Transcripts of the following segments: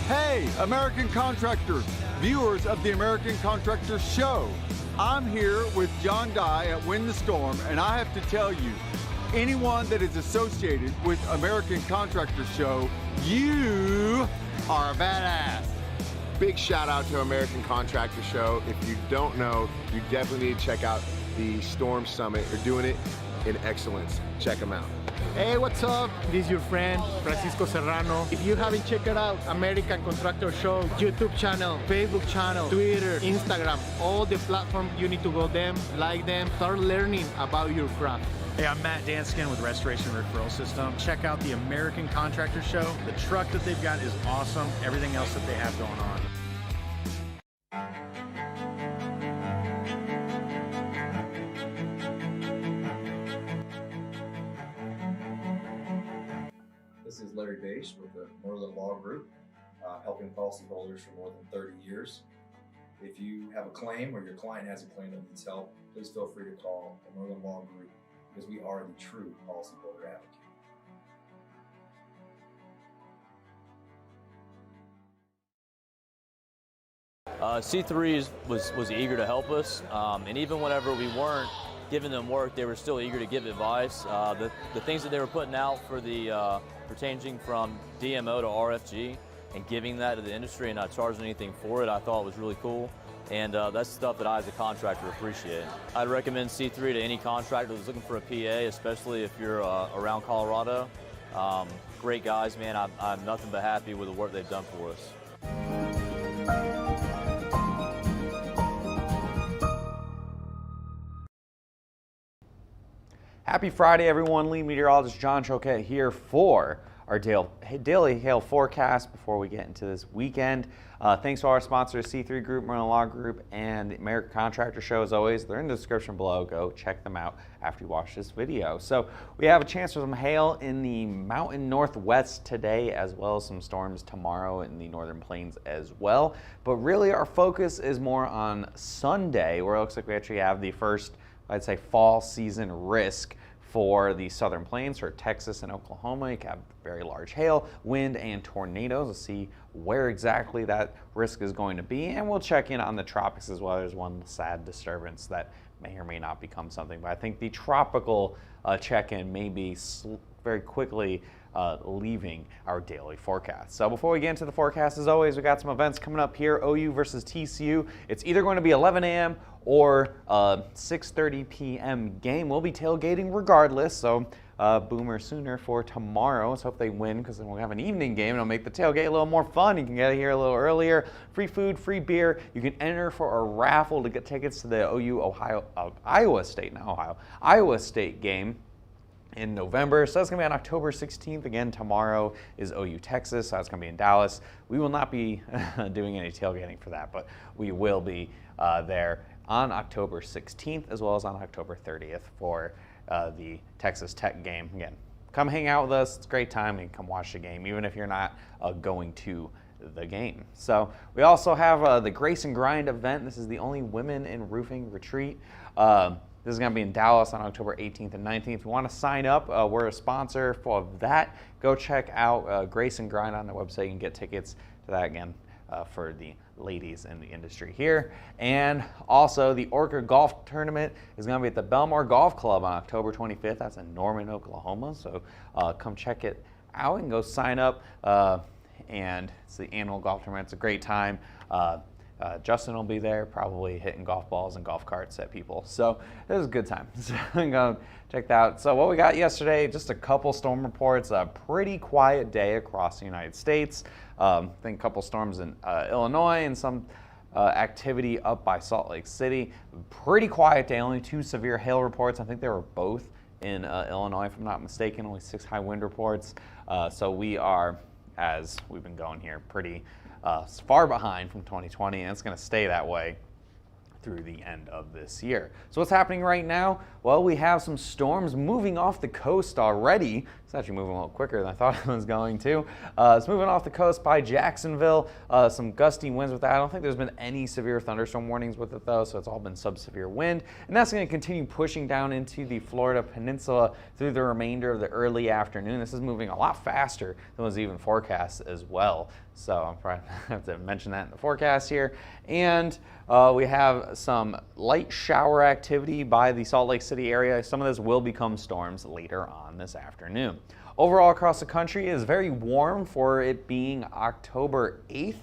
Hey, American contractors, viewers of the American Contractor Show. I'm here with John Dye at Win the Storm, and I have to tell you, anyone that is associated with American Contractor Show, you are a badass. Big shout out to American Contractor Show. If you don't know, you definitely need to check out the Storm Summit. They're doing it in excellence. Check them out. Hey, what's up? This is your friend, Francisco Serrano. If you haven't checked it out, American Contractor Show, YouTube channel, Facebook channel, Twitter, Instagram, all the platforms, you need to go them, like them, start learning about your craft. Hey, I'm Matt Danskin with Restoration Referral System. Check out the American Contractor Show. The truck that they've got is awesome. Everything else that they have going on. This is Larry Bache with the Northern Law Group, helping policyholders for more than 30 years. If you have a claim or your client has a claim that needs help, please feel free to call the Northern Law Group because we are the true policyholder advocate. C3 was eager to help us, and even whenever we weren't giving them work, they were still eager to give advice. The things that they were putting out for the changing from DMO to RFG and giving that to the industry and not charging anything for it, I thought was really cool. And that's stuff that I as a contractor appreciate. I'd recommend C3 to any contractor that's looking for a PA, especially if you're around Colorado. Great guys, man. I'm nothing but happy with the work they've done for us. Happy Friday, everyone. Lead meteorologist John Choquette here for our daily hail forecast before we get into this weekend. Thanks to our sponsors, C3 Group, Merlin Law Group, and American Contractor Show. As always, they're in the description below. Go check them out after you watch this video. So we have a chance for some hail in the mountain northwest today, as well as some storms tomorrow in the northern plains as well. But really our focus is more on Sunday, where it looks like we actually have the first, I'd say, fall season risk for the southern plains, for Texas and Oklahoma. You can have very large hail, wind, and tornadoes. We'll see where exactly that risk is going to be, and we'll check in on the tropics as well. There's one sad disturbance that may or may not become something, but I think the tropical check-in may be very quickly leaving our daily forecast. So before we get into the forecast, as always, we got some events coming up here. OU versus TCU. It's either going to be 11 a.m. or 6:30 p.m. game. We'll be tailgating regardless, so Boomer Sooner for tomorrow. Let's hope they win, because then we'll have an evening game and it'll make the tailgate a little more fun. You can get here a little earlier. Free food, free beer. You can enter for a raffle to get tickets to the Iowa State game in November. So that's going to be on October 16th. Again, tomorrow is OU Texas, so that's going to be in Dallas. We will not be doing any tailgating for that, but we will be there on October 16th, as well as on October 30th for the Texas Tech game. Again, come hang out with us. It's a great time, and come watch the game, even if you're not going to the game. So we also have the Grace and Grind event. This is the only women in roofing retreat. This is going to be in Dallas on October 18th and 19th. If you want to sign up, we're a sponsor for that. Go check out Grace and Grind on the website. You can get tickets to that, again, for the ladies in the industry here. And also the Orca Golf Tournament is going to be at the Belmore Golf Club on October 25th. That's in Norman, Oklahoma. So come check it out and go sign up. And it's the annual golf tournament. It's a great time. Justin will be there, probably hitting golf balls and golf carts at people. So it was a good time. So go check that out. So what we got yesterday, just a couple storm reports. A pretty quiet day across the United States. I think a couple storms in Illinois and some activity up by Salt Lake City. Pretty quiet day, only 2 severe hail reports. I think they were both in Illinois, if I'm not mistaken. Only 6 high wind reports. So we are, as we've been going here, pretty far behind from 2020, and it's going to stay that way through the end of this year. So what's happening right now? Well, we have some storms moving off the coast already. It's actually moving a little quicker than I thought it was going to. It's moving off the coast by Jacksonville. Some gusty winds with that. I don't think there's been any severe thunderstorm warnings with it though, so it's all been sub-severe wind. And that's going to continue pushing down into the Florida Peninsula through the remainder of the early afternoon. This is moving a lot faster than was even forecast as well. So I'm probably have to mention that in the forecast here. And we have some light shower activity by the Salt Lake City area. Some of this will become storms later on this afternoon. Overall across the country, it is very warm for it being October 8th.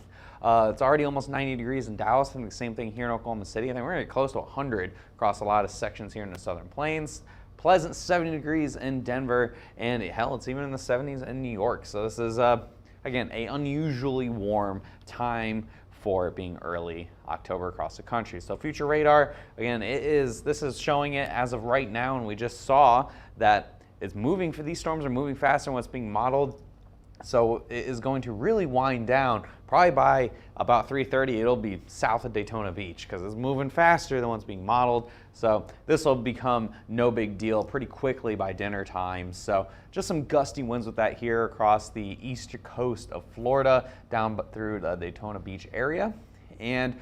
It's already almost 90 degrees in Dallas. I think the same thing here in Oklahoma City. I think we're going to get close to 100 across a lot of sections here in the Southern Plains. Pleasant 70 degrees in Denver, and hell, it's even in the 70s in New York. So this is, again, an unusually warm time for it being early October across the country. So future radar, again, this is showing it as of right now, and we just saw that it's moving, for these storms are moving faster than what's being modeled. So it is going to really wind down. Probably by about 3:30, it'll be south of Daytona Beach because it's moving faster than what's being modeled. So this will become no big deal pretty quickly by dinner time. So just some gusty winds with that here across the eastern coast of Florida down through the Daytona Beach area. And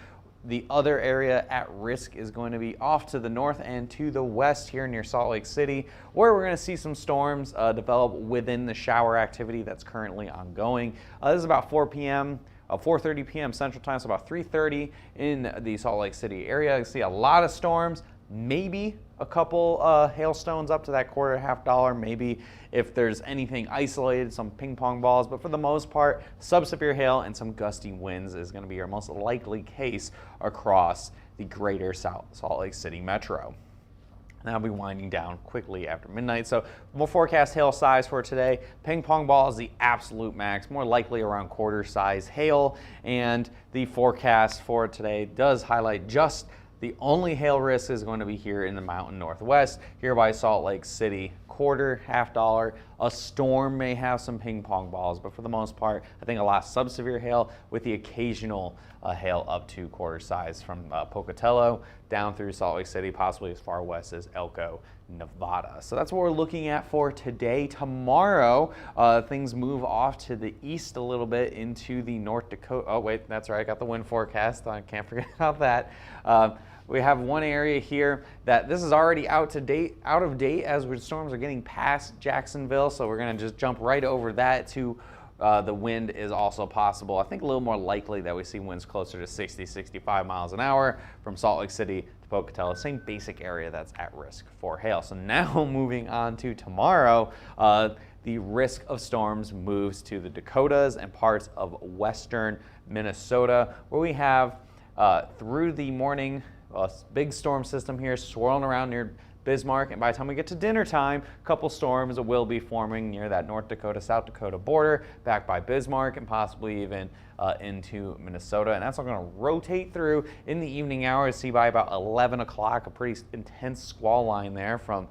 the other area at risk is going to be off to the north and to the west here near Salt Lake City, where we're going to see some storms develop within the shower activity that's currently ongoing. This is about 4:30 p.m. Central Time, so about 3:30 in the Salt Lake City area. You see a lot of storms, maybe a couple hailstones up to that $1/4 maybe if there's anything isolated, some ping pong balls, but for the most part, sub-severe hail and some gusty winds is going to be your most likely case across the greater Salt Lake City metro. That'll be winding down quickly after midnight. So we'll forecast hail size for today. Ping pong ball is the absolute max, more likely around quarter size hail. And the forecast for today does highlight just the only hail risk is going to be here in the mountain northwest, here by Salt Lake City. $1/4. A storm may have some ping pong balls, but for the most part, I think a lot of sub-severe hail with the occasional hail up to quarter size from Pocatello down through Salt Lake City, possibly as far west as Elko, Nevada. So that's what we're looking at for today. Tomorrow, things move off to the east a little bit into the North Dakota. Oh wait, that's right, I got the wind forecast. I can't forget about that. We have one area here that this is already out of date as storms are getting past Jacksonville. So we're going to just jump right over that to the wind is also possible. I think a little more likely that we see winds closer to 60, 65 miles an hour from Salt Lake City to Pocatello, same basic area that's at risk for hail. So now moving on to tomorrow, the risk of storms moves to the Dakotas and parts of western Minnesota, where we have through the morning, a big storm system here swirling around near Bismarck, and by the time we get to dinner time, a couple storms will be forming near that North Dakota, South Dakota border, back by Bismarck, and possibly even into Minnesota. And that's all going to rotate through in the evening hours. See by about 11 o'clock, a pretty intense squall line there from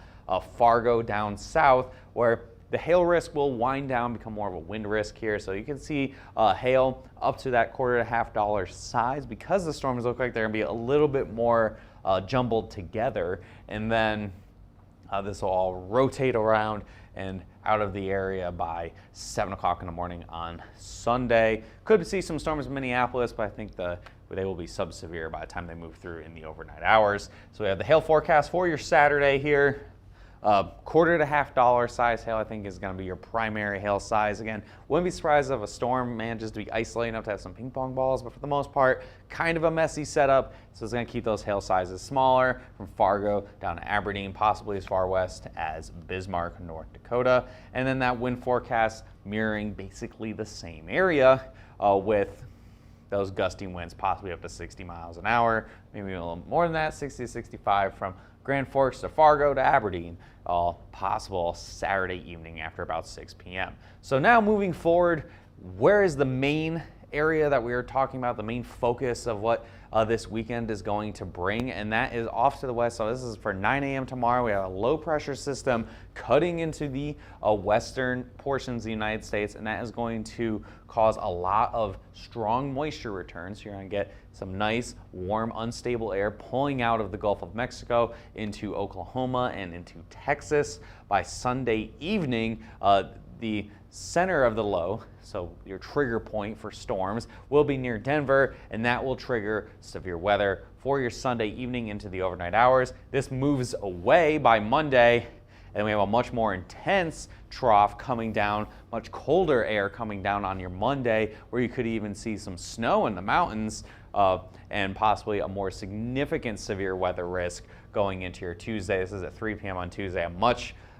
Fargo down south, where the hail risk will wind down, become more of a wind risk here. So you can see hail up to that $1/4 size because the storms look like they're going to be a little bit more jumbled together. And then this will all rotate around and out of the area by 7 o'clock in the morning on Sunday. Could see some storms in Minneapolis, but I think they will be sub-severe by the time they move through in the overnight hours. So we have the hail forecast for your Saturday here. $1/4 size hail, I think, is going to be your primary hail size. Again, wouldn't be surprised if a storm manages to be isolated enough to have some ping pong balls, but for the most part, kind of a messy setup. So it's going to keep those hail sizes smaller from Fargo down to Aberdeen, possibly as far west as Bismarck, North Dakota. And then that wind forecast mirroring basically the same area with those gusty winds, possibly up to 60 miles an hour, maybe a little more than that, 60 to 65 from Grand Forks to Fargo to Aberdeen, all possible Saturday evening after about 6 p.m. So now moving forward, where is the main area that we were talking about, the main focus of what this weekend is going to bring, and that is off to the west. So this is for 9 a.m. tomorrow. We have a low pressure system cutting into the western portions of the United States, and that is going to cause a lot of strong moisture returns. So you're going to get some nice, warm, unstable air pulling out of the Gulf of Mexico into Oklahoma and into Texas. By Sunday evening, the center of the low, so your trigger point for storms, will be near Denver, and that will trigger severe weather for your Sunday evening into the overnight hours. This moves away by Monday, and we have a much more intense trough coming down, much colder air coming down on your Monday, where you could even see some snow in the mountains and possibly a more significant severe weather risk going into your Tuesday. This is at 3 p.m. on Tuesday.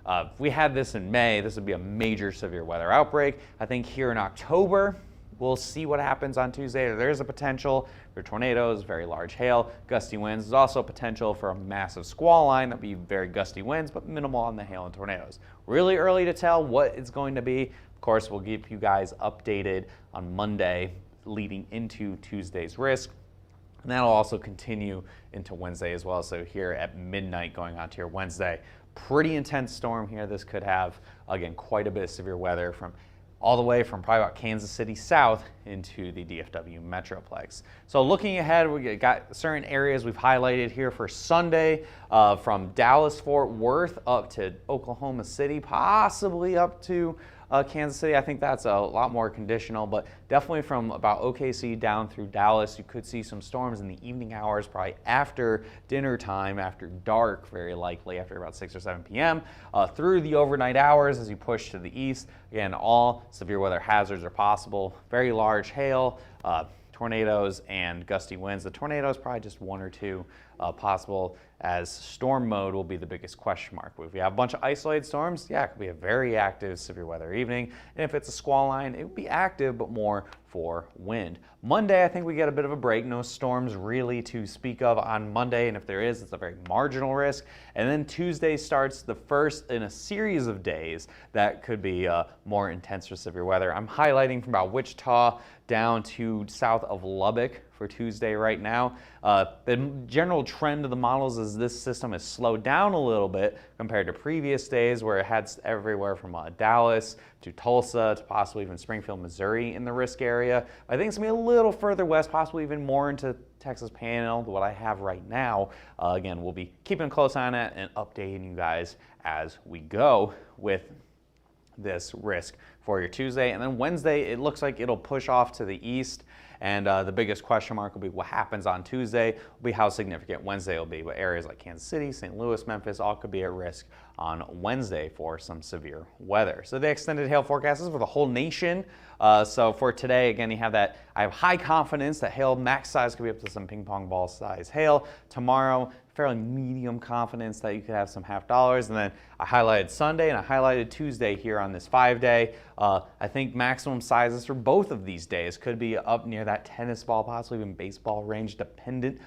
If we had this in May, this would be a major severe weather outbreak. I think here in October, we'll see what happens on Tuesday. There's a potential for tornadoes, very large hail, gusty winds. There's also potential for a massive squall line. That'd be very gusty winds, but minimal on the hail and tornadoes. Really early to tell what it's going to be. Of course, we'll keep you guys updated on Monday leading into Tuesday's risk. And that'll also continue into Wednesday as well. So here at midnight going on to your Wednesday, pretty intense storm here. This could have, again, quite a bit of severe weather from all the way from probably about Kansas City south into the DFW Metroplex. So looking ahead, we got certain areas we've highlighted here for Sunday, from Dallas-Fort Worth up to Oklahoma City, possibly up to Kansas City. I think that's a lot more conditional, but definitely from about OKC down through Dallas, you could see some storms in the evening hours, probably after dinner time, after dark, very likely after about 6 or 7 p.m. Through the overnight hours as you push to the east. Again, all severe weather hazards are possible. Very large hail, tornadoes, and gusty winds. The tornadoes probably just 1 or 2 possible, as storm mode will be the biggest question mark. If we have a bunch of isolated storms, yeah, it could be a very active severe weather evening. And if it's a squall line, it would be active, but more for wind. Monday, I think we get a bit of a break. No storms really to speak of on Monday, and if there is, it's a very marginal risk. And then Tuesday starts the first in a series of days that could be more intense for severe weather. I'm highlighting from about Wichita down to south of Lubbock for Tuesday right now. The general trend of the models is this system has slowed down a little bit compared to previous days, where it had everywhere from Dallas to Tulsa to possibly even Springfield, Missouri in the risk area. I think it's going to be a little further west, possibly even more into Texas Panhandle than what I have right now. Again, we'll be keeping a close eye on it and updating you guys as we go with this risk for your Tuesday. And then Wednesday, it looks like it'll push off to the east. And the biggest question mark will be what happens on Tuesday, will be how significant Wednesday will be. But areas like Kansas City, St. Louis, Memphis, all could be at risk on Wednesday for some severe weather. So the extended hail forecast is for the whole nation. So for today, again, you have that. I have high confidence that hail max size could be up to some ping pong ball size hail. Tomorrow, fairly medium confidence that you could have some $50. And then I highlighted Sunday and I highlighted Tuesday here on this 5-day. I think maximum sizes for both of these days could be up near that tennis ball, possibly even baseball range, dependent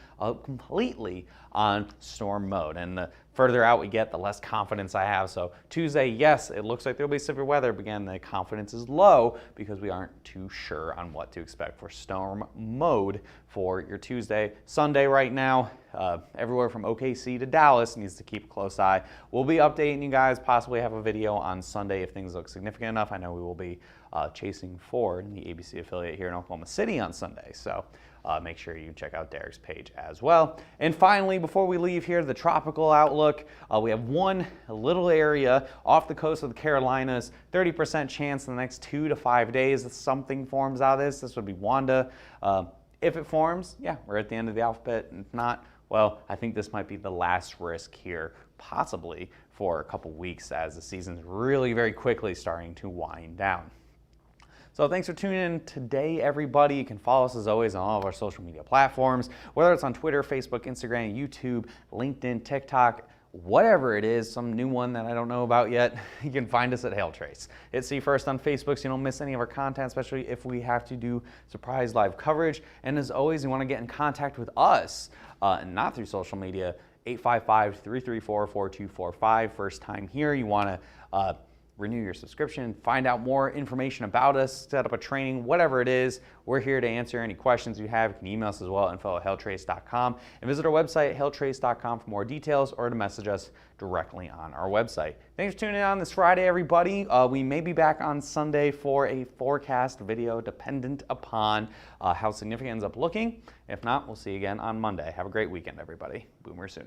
completely on storm mode. And the further out we get, the less confidence I have. So Tuesday, yes, it looks like there'll be severe weather, but again, the confidence is low because we aren't too sure on what to expect for storm mode for your Tuesday. Sunday right now, everywhere from OKC to Dallas needs to keep a close eye. We'll be updating you guys, possibly have a video on Sunday if things look significant enough. I know we will be chasing Ford, the ABC affiliate here in Oklahoma City on Sunday. So make sure you check out Derek's page as well. And finally, before we leave here, the tropical outlook. We have one little area off the coast of the Carolinas, 30% chance in the next 2 to 5 days that something forms out of this. This would be Wanda. If it forms, yeah, we're at the end of the alphabet. If not, well, I think this might be the last risk here, possibly for a couple weeks, as the season's really very quickly starting to wind down. So thanks for tuning in today, everybody. You can follow us as always on all of our social media platforms, whether it's on Twitter, Facebook, Instagram, YouTube, LinkedIn, TikTok, whatever it is, some new one that I don't know about yet. You can find us at Hail Trace. Hit see first on Facebook so you don't miss any of our content, especially if we have to do surprise live coverage. And as always, you want to get in contact with us, and not through social media, 855-334-4245. First time here, you want to renew your subscription, find out more information about us, set up a training, whatever it is, we're here to answer any questions you have. You can email us as well, info@hailtrace.com, and visit our website, hailtrace.com, for more details or to message us directly on our website. Thanks for tuning in on this Friday, everybody. We may be back on Sunday for a forecast video dependent upon how significant it ends up looking. If not, we'll see you again on Monday. Have a great weekend, everybody. Boomer soon.